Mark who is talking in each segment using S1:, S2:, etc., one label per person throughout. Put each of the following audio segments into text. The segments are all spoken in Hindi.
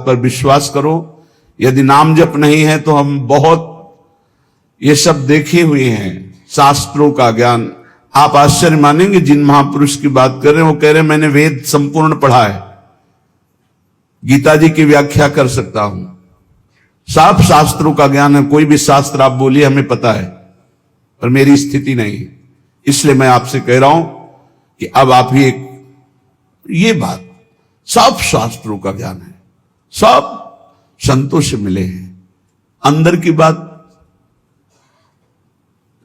S1: पर विश्वास करो। यदि नाम जप नहीं है तो हम बहुत ये सब देखे हुए हैं, शास्त्रों का ज्ञान। आप आश्चर्य मानेंगे, जिन महापुरुष की बात कर रहे हैं वो कह रहे हैं मैंने वेद संपूर्ण पढ़ा है, गीता जी की व्याख्या कर सकता हूं, साफ शास्त्रों का ज्ञान है, कोई भी शास्त्र आप बोलिए हमें पता है, पर मेरी स्थिति नहीं है। इसलिए मैं आपसे कह रहा हूं कि अब आप ही एक ये बात, सब शास्त्रों का ज्ञान है, सब संतों से मिले हैं। अंदर की बात,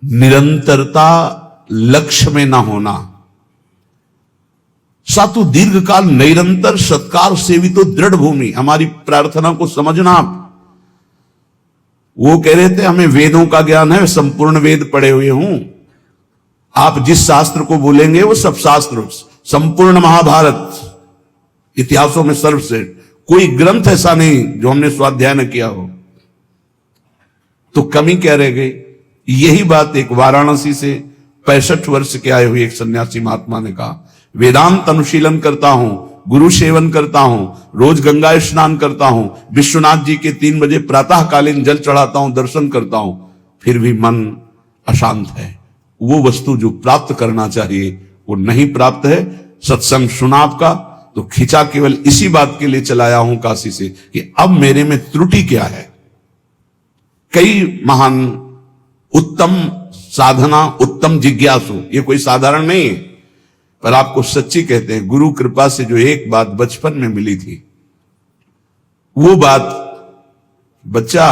S1: निरंतरता लक्ष्य में ना होना, सातु दीर्घकाल निरंतर सत्कार सेवितो दृढ़ भूमि। हमारी प्रार्थना को समझना आप। वो कह रहे थे हमें वेदों का ज्ञान है, संपूर्ण वेद पढ़े हुए हूं। आप जिस शास्त्र को बोलेंगे वो सब शास्त्र, संपूर्ण महाभारत, इतिहासों में सर्वश्रेष्ठ, कोई ग्रंथ ऐसा नहीं जो हमने स्वाध्याय न किया हो। तो कमी क्या रह गई? यही बात एक वाराणसी से 65 वर्ष के आए हुए एक सन्यासी महात्मा ने कहा, वेदांत अनुशीलन करता हूं, गुरु सेवन करता हूं, रोज गंगा स्नान करता हूं, विश्वनाथ जी के 3 बजे प्रातःकालीन जल चढ़ाता हूं, दर्शन करता हूं, फिर भी मन अशांत है। वो वस्तु जो प्राप्त करना चाहिए वो नहीं प्राप्त है। सत्संग सुना आपका तो खिंचा केवल इसी बात के लिए चलाया हूं काशी से कि अब मेरे में त्रुटि क्या है। कई महान उत्तम साधना, उत्तम जिज्ञासु, ये कोई साधारण नहीं है, पर आपको सच्ची कहते हैं, गुरु कृपा से जो एक बात बचपन में मिली थी, वो बात, बच्चा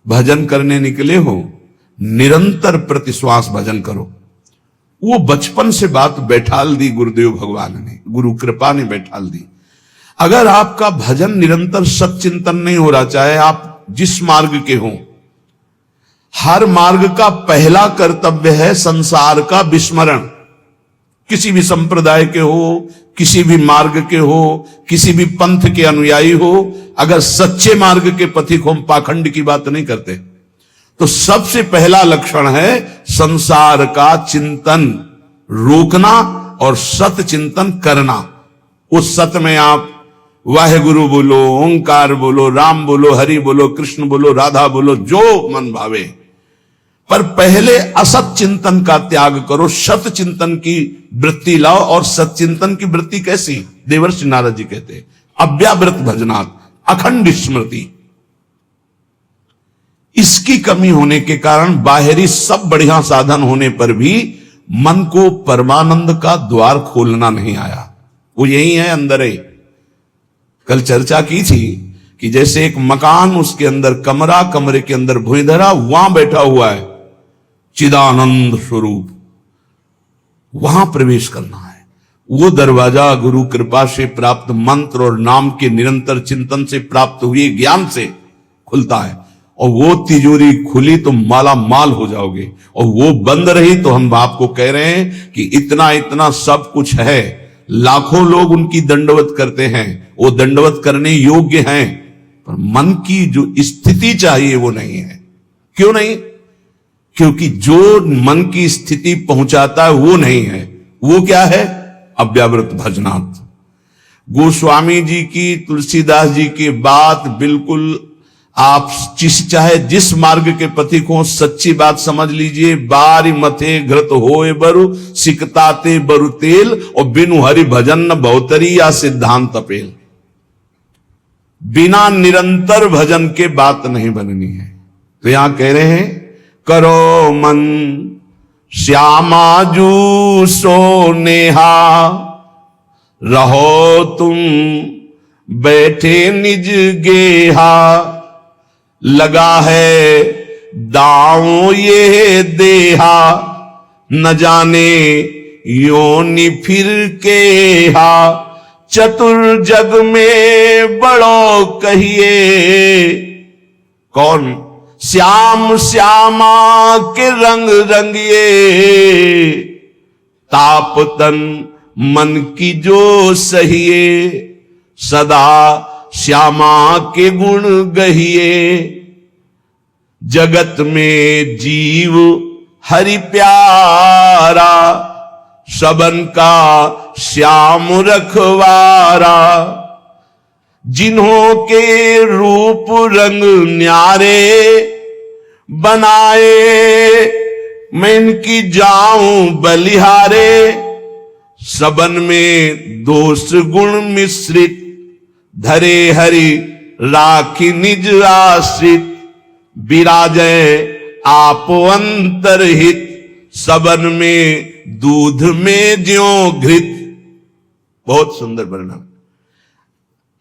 S1: भजन करने निकले हो, निरंतर प्रतिश्वास भजन करो। वो बचपन से बात बैठाल दी गुरुदेव भगवान ने, गुरु कृपा ने बैठाल दी। अगर आपका भजन निरंतर सच्चिंतन नहीं हो रहा, चाहे आप जिस मार्ग के हों, हर मार्ग का पहला कर्तव्य है संसार का विस्मरण। किसी भी संप्रदाय के हो, किसी भी मार्ग के हो, किसी भी पंथ के अनुयायी हो, अगर सच्चे मार्ग के पथिक हो, पाखंड की बात नहीं करते, तो सबसे पहला लक्षण है संसार का चिंतन रोकना और सत चिंतन करना। उस सत में आप वाहेगुरु बोलो, ओंकार बोलो, राम बोलो, हरि बोलो, कृष्ण बोलो, राधा बोलो, जो मन भावे, पर पहले असत चिंतन का त्याग करो, सत चिंतन की वृत्ति लाओ। और सच्चिंतन की वृत्ति कैसी? देवर्षि नारद जी कहते अव्यावृत भजनात्, अखंड स्मृति। इसकी कमी होने के कारण बाहरी सब बढ़िया साधन होने पर भी मन को परमानंद का द्वार खोलना नहीं आया। वो यही है, अंदर है। कल चर्चा की थी कि जैसे एक मकान, उसके अंदर कमरा, कमरे के अंदर भुइंधरा, वहां बैठा हुआ है चिदानंद स्वरूप, वहां प्रवेश करना है। वो दरवाजा गुरु कृपा से प्राप्त मंत्र और नाम के निरंतर चिंतन से प्राप्त हुए ज्ञान से खुलता है। और वो तिजोरी खुली तो माला माल हो जाओगे, और वो बंद रही तो हम आपको कह रहे हैं कि इतना इतना सब कुछ है, लाखों लोग उनकी दंडवत करते हैं, वो दंडवत करने योग्य हैं, पर मन की जो स्थिति चाहिए वो नहीं है। क्यों नहीं? क्योंकि जो मन की स्थिति पहुंचाता है वो नहीं है। वो क्या है? अव्यावृत भजनात्। गोस्वामी जी की, तुलसीदास जी की बात बिल्कुल, आप चाहे जिस मार्ग के पथिक हो, सच्ची बात समझ लीजिए। बारी मथे घृत होए बरु, सिकताते बरु तेल, और बिनु हरि भजन न बहुतरी या सिद्धांत अपेल। बिना निरंतर भजन के बात नहीं बननी है। तो यहां कह रहे हैं, करो मन श्यामा जू सो नेहा, रहो तुम बैठे निज गेहा, लगा है दांव ये देहा, न जाने योनि फिर के हा, चतुर जग में बड़ो कहिए। कौन? श्याम श्यामा के रंग रंगिए, ताप तन मन की जो सहिए, सदा श्यामा के गुण गहिए। जगत में जीव हरि प्यारा, सबन का श्याम रखवारा। जिन्हों के रूप रंग न्यारे बनाए, मैं इनकी जाऊं बलिहारे। सबन में दोष गुण मिश्रित, धरे हरि राखी निज आश्रित। विराजय आपो अंतरहित, सबन में दूध में ज्यों घृत। बहुत सुंदर वर्णन।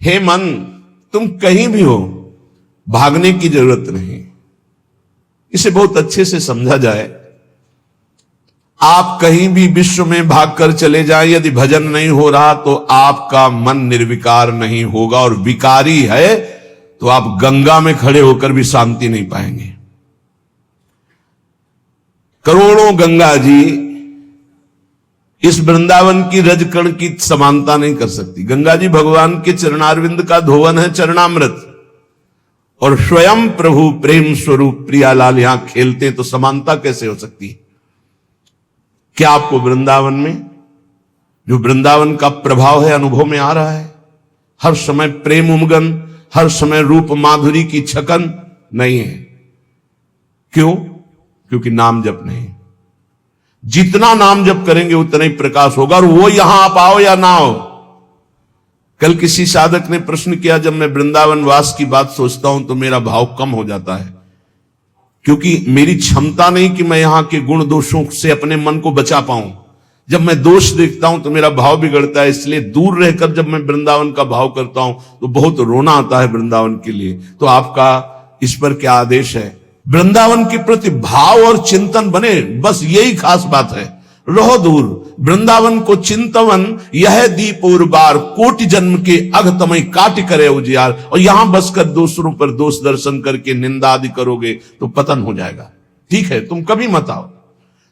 S1: हे मन, तुम कहीं भी हो, भागने की जरूरत नहीं। इसे बहुत अच्छे से समझा जाए। आप कहीं भी विश्व में भागकर चले जाएं, यदि भजन नहीं हो रहा तो आपका मन निर्विकार नहीं होगा, और विकारी है तो आप गंगा में खड़े होकर भी शांति नहीं पाएंगे। करोड़ों गंगा जी इस वृंदावन की रजकण की समानता नहीं कर सकती। गंगा जी भगवान के चरणारविंद का धोवन है, चरणामृत, और स्वयं प्रभु प्रेम स्वरूप प्रियालाल यहां खेलते, तो समानता कैसे हो सकती है? क्या आपको वृंदावन में जो वृंदावन का प्रभाव है अनुभव में आ रहा है? हर समय प्रेम उमगन, हर समय रूप माधुरी की छकन नहीं है। क्यों? क्योंकि नाम जप नहीं। जितना नाम जप करेंगे उतना ही प्रकाश होगा, और वो यहां आप आओ या ना आओ। कल किसी साधक ने प्रश्न किया, जब मैं वृंदावन वास की बात सोचता हूं तो मेरा भाव कम हो जाता है, क्योंकि मेरी क्षमता नहीं कि मैं यहां के गुण दोषों से अपने मन को बचा पाऊं। जब मैं दोष देखता हूं तो मेरा भाव बिगड़ता है, इसलिए दूर रहकर जब मैं वृंदावन का भाव करता हूं तो बहुत रोना आता है वृंदावन के लिए। तो आपका इस पर क्या आदेश है? वृंदावन के प्रति भाव और चिंतन बने, बस यही खास बात है। रहो दूर, वृंदावन को चिंतवन यह दीप उर्बार, कोटि जन्म के अघतमय काट करे उजियार। और यहां बसकर दूसरों पर दोष दर्शन करके निंदा आदि करोगे तो पतन हो जाएगा। ठीक है, तुम कभी मत आओ,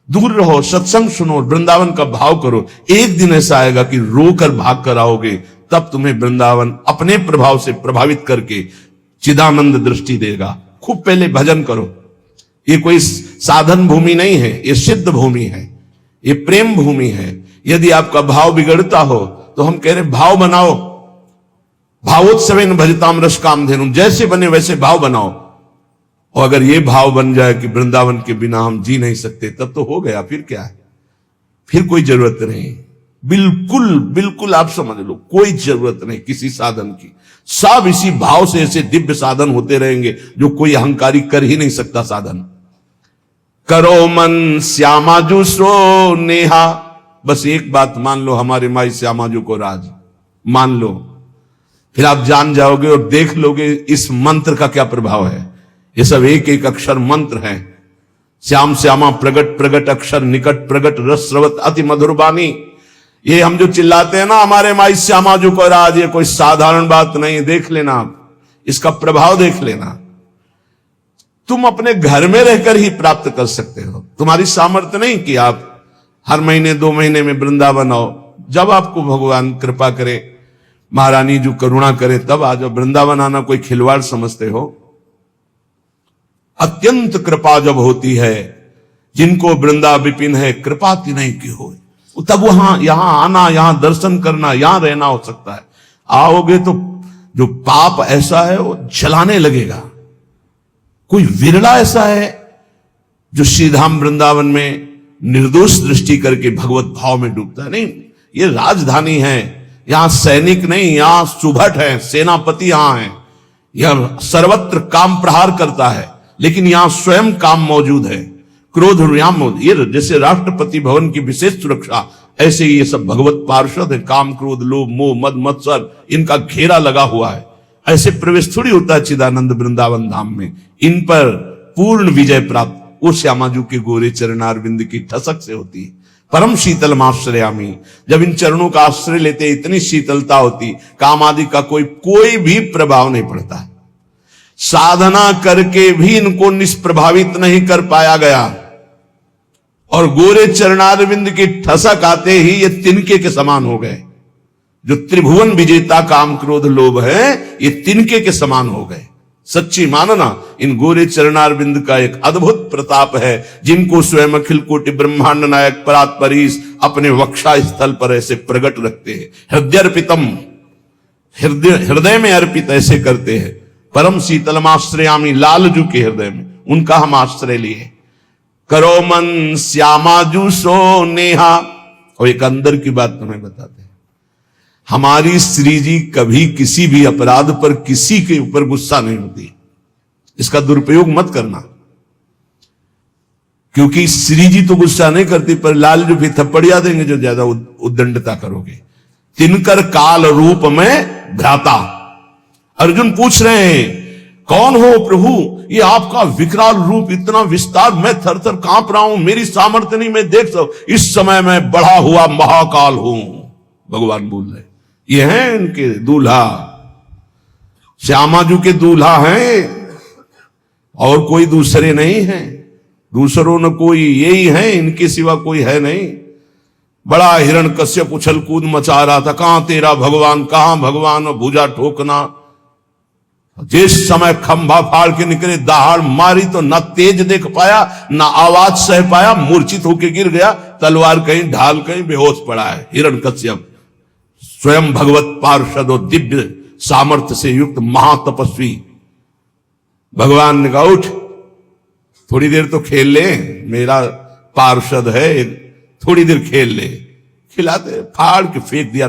S1: दूर रहो, सत्संग सुनो, वृंदावन का भाव करो। एक दिन ऐसा आएगा कि रोकर भाग कर आओगे, तब तुम्हें वृंदावन अपने प्रभाव से प्रभावित करके चिदानंद दृष्टि देगा। खूब पहले भजन करो। ये कोई साधन भूमि नहीं है, ये सिद्ध भूमि है, ये प्रेम भूमि है। यदि आपका भाव बिगड़ता हो तो हम कह रहे भाव बनाओ। भावोत्सवेन भजताम रस कामधेनु, जैसे बने वैसे भाव बनाओ। और अगर ये भाव बन जाए कि वृंदावन के बिना हम जी नहीं सकते, तब तो हो गया। फिर क्या है? फिर कोई जरूरत नहीं। बिल्कुल बिल्कुल आप समझ लो, कोई जरूरत नहीं किसी साधन की। सब इसी भाव से ऐसे दिव्य साधन होते रहेंगे जो कोई अहंकारी कर ही नहीं सकता साधन। करो मन श्यामाजू सो नेहा, बस एक बात मान लो, हमारे माई श्यामाजू को राज मान लो, फिर आप जान जाओगे और देख लोगे इस मंत्र का क्या प्रभाव है। ये सब एक एक अक्षर मंत्र हैं। श्याम श्यामा प्रगट प्रगट अक्षर निकट प्रगट रस स्रवत अति मधुर बानी। ये हम जो चिल्लाते हैं ना, हमारे माई श्यामाजू को राज, ये कोई साधारण बात नहीं। देख लेना आप, इसका प्रभाव देख लेना। तुम अपने घर में रहकर ही प्राप्त कर सकते हो। तुम्हारी सामर्थ्य नहीं कि आप हर महीने 2 महीने में वृंदावन आओ। जब आपको भगवान कृपा करे, महारानी जो करुणा करे, तब आ जाओ। वृंदावन आना कोई खिलवाड़ समझते हो? अत्यंत कृपा जब होती है, जिनको वृंदा विपिन है कृपा तिन्हीं की हो, तब वहां यहां आना, यहां दर्शन करना, यहां रहना हो सकता है। आओगे तो जो पाप ऐसा है वो जलाने लगेगा। कोई विरला ऐसा है जो श्रीधाम वृंदावन में निर्दोष दृष्टि करके भगवत भाव में डूबता है। नहीं, ये राजधानी है, यहां सैनिक नहीं, यहां सुभट है, सेनापति यहां है। यह सर्वत्र काम प्रहार करता है, लेकिन यहां स्वयं काम मौजूद है। क्रोध याम, ये जैसे राष्ट्रपति भवन की विशेष सुरक्षा, ऐसे ही ये सब भगवत पार्षद है। काम क्रोध लोभ मोह मद मत्सर, इनका घेरा लगा हुआ है। ऐसे प्रवेश थोड़ी होता है चिदानंद वृंदावन धाम में। इन पर पूर्ण विजय प्राप्त वो श्यामाजू के गोरे चरणारविंद की ठसक से होती है। परम शीतल आश्रयामी, जब इन चरणों का आश्रय लेते इतनी शीतलता होती, काम आदि का कोई भी प्रभाव नहीं पड़ता है। साधना करके भी इनको निष्प्रभावित नहीं कर पाया गया, और गोरे चरणारविंद की ठसक आते ही ये तिनके के समान हो गए। जो त्रिभुवन विजेता काम क्रोध लोभ है, ये तिनके के समान हो गए। सच्ची मानना, इन गोरे चरणारविंद का एक अद्भुत प्रताप है, जिनको स्वयं अखिल कोटि ब्रह्मांड नायक परात्परीश अपने वक्षा स्थल पर ऐसे प्रकट रखते हैं। हृदयर्पितम, हृदय में अर्पित ऐसे करते हैं। परम शीतलमाश्रयामी, लालजू के हृदय में उनका हम आश्रय लिए। करो मन श्यामाजू सो नेहा। और एक अंदर की बात तुम्हें बताते हैं, हमारी श्री जी कभी किसी भी अपराध पर किसी के ऊपर गुस्सा नहीं होती। इसका दुरुपयोग मत करना, क्योंकि श्री जी तो गुस्सा नहीं करती, पर लालजू भी थप्पड़िया देंगे जो ज्यादा उद्दंडता करोगे। तिनकर काल रूप में भ्राता। अर्जुन पूछ रहे हैं कौन हो प्रभु, ये आपका विकराल रूप, इतना विस्तार, मैं थर थर कांप रहा हूं, मेरी सामर्थ्य नहीं, मैं देख सकता, इस समय मैं बढ़ा हुआ महाकाल हूं। भगवान बोल रहे ये हैं इनके दूल्हा, श्यामाजू के दूल्हा हैं, और कोई दूसरे नहीं हैं। दूसरों ने कोई यही है, इनके सिवा कोई है नहीं। बड़ा हिरण्यकश्यप उछल कूद मचा रहा था, कहां तेरा भगवान, कहां भगवान, भुजा ठोकना। जिस समय खंभा फाड़ के निकले, दहाड़ मारी तो ना तेज देख पाया, ना आवाज सह पाया, मूर्छित होके गिर गया। तलवार कहीं ढाल कहीं बेहोश पड़ा है हिरण्यकश्यप, स्वयं भगवत पार्षद और दिव्य सामर्थ्य से युक्त महातपस्वी। भगवान ने कहा उठ, थोड़ी देर तो खेल ले, मेरा पार्षद है, थोड़ी देर खेल ले। खिलाते, फाड़ के फेंक दिया